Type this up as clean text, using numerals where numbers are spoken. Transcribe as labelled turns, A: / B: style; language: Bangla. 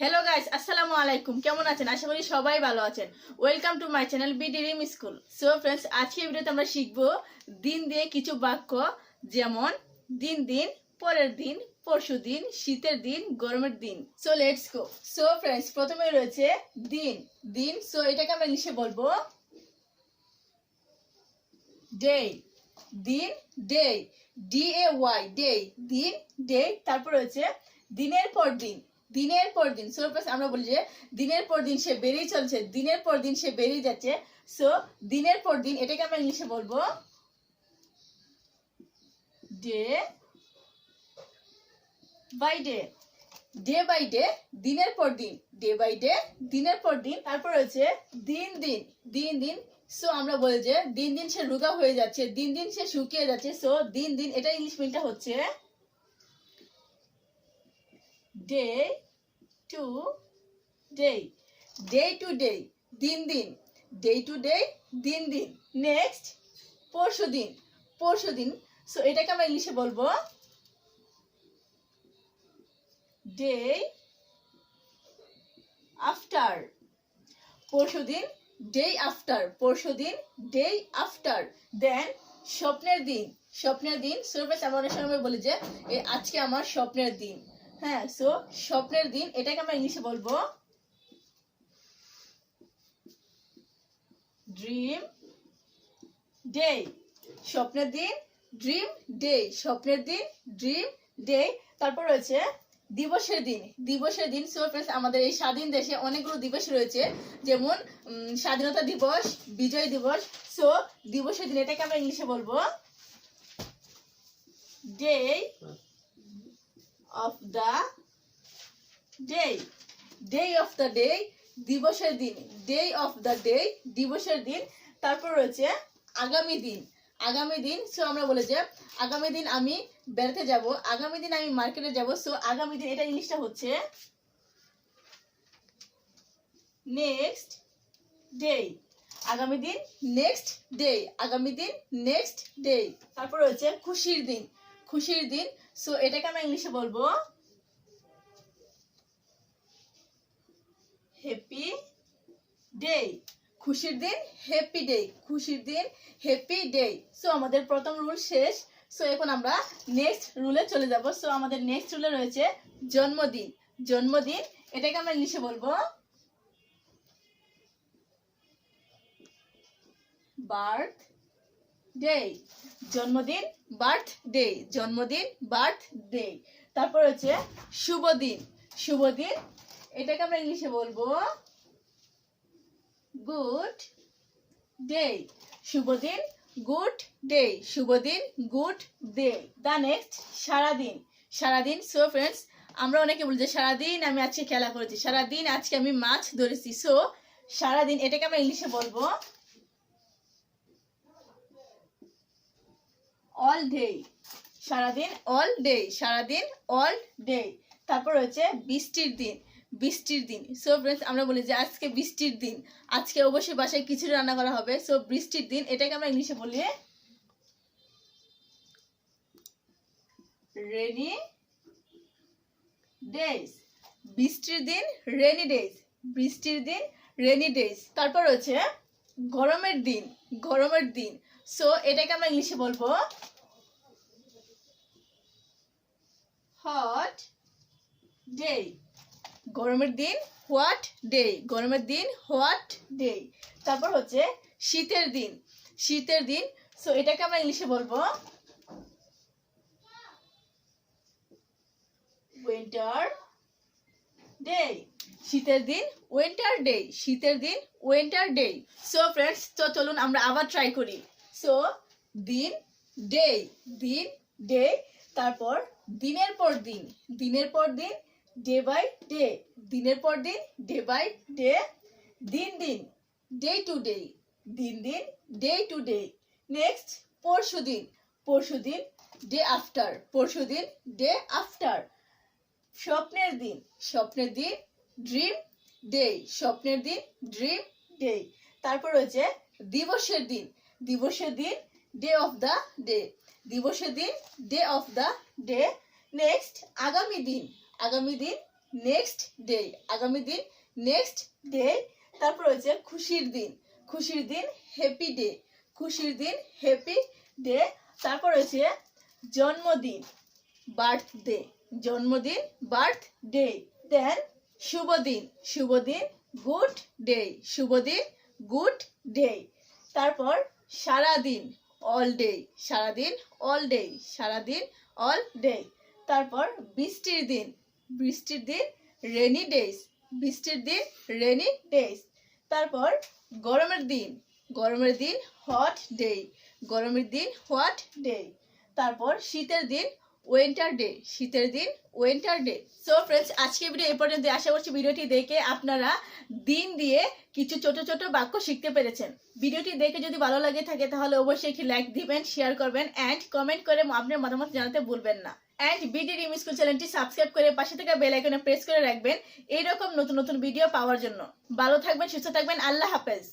A: হ্যালো গাইস, আসসালামু আলাইকুম। কেমন আছেন? আশা করি সবাই ভালো আছেন। Welcome to my channel dream school. So friends, আজকের ভিডিওতে আমরা শিখব দিন দিয়ে কিছু বাক্য, যেমন দিন দিন, পরের দিন, পরশু দিন, শীতের দিন, গরমের দিন। So let's go. So friends, প্রথমে রয়েছে দিন। দিন, সো এটাকে আমরা ইংলিশে বলবো ডে। দিন, ডে, DAY, ডে। দিন, ডে। তারপর রয়েছে দিনের পর দিন। দিনের পর দিন, সো আমরা বলি যে দিনের পর দিন সে বেরিয়ে চলছে, দিনের পর দিন সে বেরিয়ে যাচ্ছে। সো দিনের পর দিন এটাকে আমরা ইংলিশে বলবো day by day. Day by day, দিনের পর দিন। ডে বাই ডে, দিনের পর দিন। তারপর রয়েছে দিন দিন। দিন দিন, সো আমরা বলি যে দিন দিন সে রোগা হয়ে যাচ্ছে, দিন দিন সে শুকিয়ে যাচ্ছে। সো দিন দিন, এটা ইংলিশ মিনটা হচ্ছে day to day. Day to day, দিন দিন। ডে টু ডে, দিন দিন। নেক্সট, পরশু দিন। পরশু দিন, সো এটাকে আমরা ইংলিশে বলবো ডে আফটার। পরশু দিন, ডে আফটার। পরশু দিন, ডে আফটার। দেন স্বপ্নের দিন। স্বপ্নের দিন, সো আমরা অনেক সময় বলি যে আজকে আমার স্বপ্নের দিন। হ্যাঁ, সো স্বপ্নের দিন এটাকে আমরা ইংলিশে বলবো ড্রিম ডে। স্বপ্নের দিন, ড্রিম ডে। স্বপ্নের দিন, ড্রিম ডে। তারপর রয়েছে দিবসের দিন। দিবসের দিন, সো ফ্রেন্ডস, আমাদের এই স্বাধীন দেশে অনেকগুলো দিবস রয়েছে, যেমন স্বাধীনতা দিবস, বিজয় দিবস। সো দিবসের দিন এটাকে আমরা ইংলিশে বলবো day of the day. Day of the day, দিবসের দিন। ডে অফ দা ডে, দিবসের দিন। তারপর রয়েছে আগামী দিন। আগামী দিন, সো আমরা বলে যে আগামী দিন আমি বেড়াতে যাব, আগামী দিন আমি মার্কেটে যাব। সো আগামী দিন এটা ইংলিশটা হচ্ছে নেক্সট ডে। আগামী দিন, নেক্সট ডে। আগামী দিন, নেক্সট ডে। তারপর রয়েছে খুশির দিন। খুশির দিন, সো এটাকে আমরা ইংলিশে বলবো হ্যাপি ডে। খুশির দিন, হ্যাপি ডে। খুশির দিন, হ্যাপি ডে। সো আমাদের প্রথম রুল শেষ। সো এখন আমরা নেক্সট রুলে চলে যাব। সো আমাদের নেক্সট রুলে রয়েছে জন্মদিন। জন্মদিন এটাকে আমরা ইংলিশে বলবো বার্থ ডে। জন্মদিন, বার্থ ডে। জন্মদিন, বার্থ ডে। তারপর হচ্ছে শুভ দিন। শুভ দিন এটাকে আমরা ইংলিশে বলবো গুড ডে। শুভ দিন, গুড ডে। শুভ দিন, গুড ডে। দা নেক্সট, সারাদিন। সারাদিন, সো ফ্রেন্ডস, আমরা অনেকে বলি যে সারাদিন আমি আজকে খেলা করেছি, সারাদিন আজকে আমি মাছ ধরেছি। সো সারাদিন এটাকে আমরা ইংলিশে বলবো অল ডে। সারাদিন, অল ডে। সারাদিন, অল ডে। তারপর রয়েছে বৃষ্টির দিন। বৃষ্টির দিন, সো ফ্রেন্ডস, আমরা বলি যে আজকে বৃষ্টির দিন, আজকে অবশ্যই বাসায় খিচুড়ি রান্না করা হবে। সো বৃষ্টির দিন এটাকে আমরা ইংলিশে বলি রেনি ডেজ। বৃষ্টির দিন, রেনি ডেজ। বৃষ্টির দিন, রেনি ডেজ। তারপর রয়েছে গরমের দিন। গরমের দিন, সো এটাকে আমরা ইংলিশে বলবো হট ডে। গরমের দিন, হোয়াট ডে। গরমের দিন, হোয়াট ডে। তারপর হচ্ছে শীতের দিন। শীতের দিন, সো এটাকে আমরা ইংলিশে বলবো উইন্টার ডে। শীতের দিন, উইন্টার ডে। শীতের দিন, উইন্টার ডে। সো ফ্রেন্ডস, তো চলুন আমরা আবার ট্রাই করি। সো দিন, ডে। দিন, ডে। তারপর দিনের পর দিন। দিনের পর দিন, ডে বাই ডে। দিনের পর দিন, ডে বাই ডে। দিন দিন, ডে টু ডে। দিন দিন, ডে টু ডে। নেক্সট, পরশু দিন। পরশু দিন, ডে আফটার। পরশু দিন, ডে আফটার। স্বপ্নের দিন। স্বপ্নের দিন, ড্রিম ডে। স্বপ্নের দিন, ড্রিম ডে। তারপর রয়েছে দিবসের দিন। দিবসের দিন, ডে অফ দা ডে। দিবসের দিন, day of the day. Next, আগামী দিন। আগামী দিন, নেক্সট ডে, আগামী দিন, নেক্সট ডে। তারপর হচ্ছে খুশির দিন, খুশির দিন হ্যাপি ডে, খুশির দিন হ্যাপি ডে। তারপর হচ্ছে জন্মদিন, বার্থডে, জন্মদিন বার্থডে। দেন শুভ দিন, শুভ দিন গুড ডে, শুভ দিন গুড ডে। তারপর সারাদিন, অল ডে, সারাদিন অল ডে, সারাদিন অল ডে। তারপর বৃষ্টির দিন, বৃষ্টির দিন রেনি ডেজ, বৃষ্টির দিন রেনি ডেজ। তারপর গরমের দিন, গরমের দিন হট ডে, গরমের দিন হট ডে। তারপর শীতের দিন উইন্টার ডে, শীতের দিন উইন্টার ডে। সো ফ্রেন্ডস, আজকে ভিডিও এই পর্যন্ত। আশা করছি ভিডিওটি দেখে আপনারা দিন দিয়ে কিছু ছোট ছোট বাক্য শিখতে পেরেছেন। ভিডিওটি দেখে যদি ভালো লাগে থাকে তাহলে অবশ্যই একটি লাইক দিবেন, শেয়ার করবেন অ্যান্ড কমেন্ট করে আপনার মতামত জানাতে ভুলবেন না। অ্যান্ড বিডি ড্রিম স্কুল চ্যানেলটি সাবস্ক্রাইব করে পাশে থাকা বেল আইকনে প্রেস করে রাখবেন এইরকম নতুন নতুন ভিডিও পাওয়ার জন্য। ভালো থাকবেন, সুস্থ থাকবেন, আল্লাহ হাফেজ।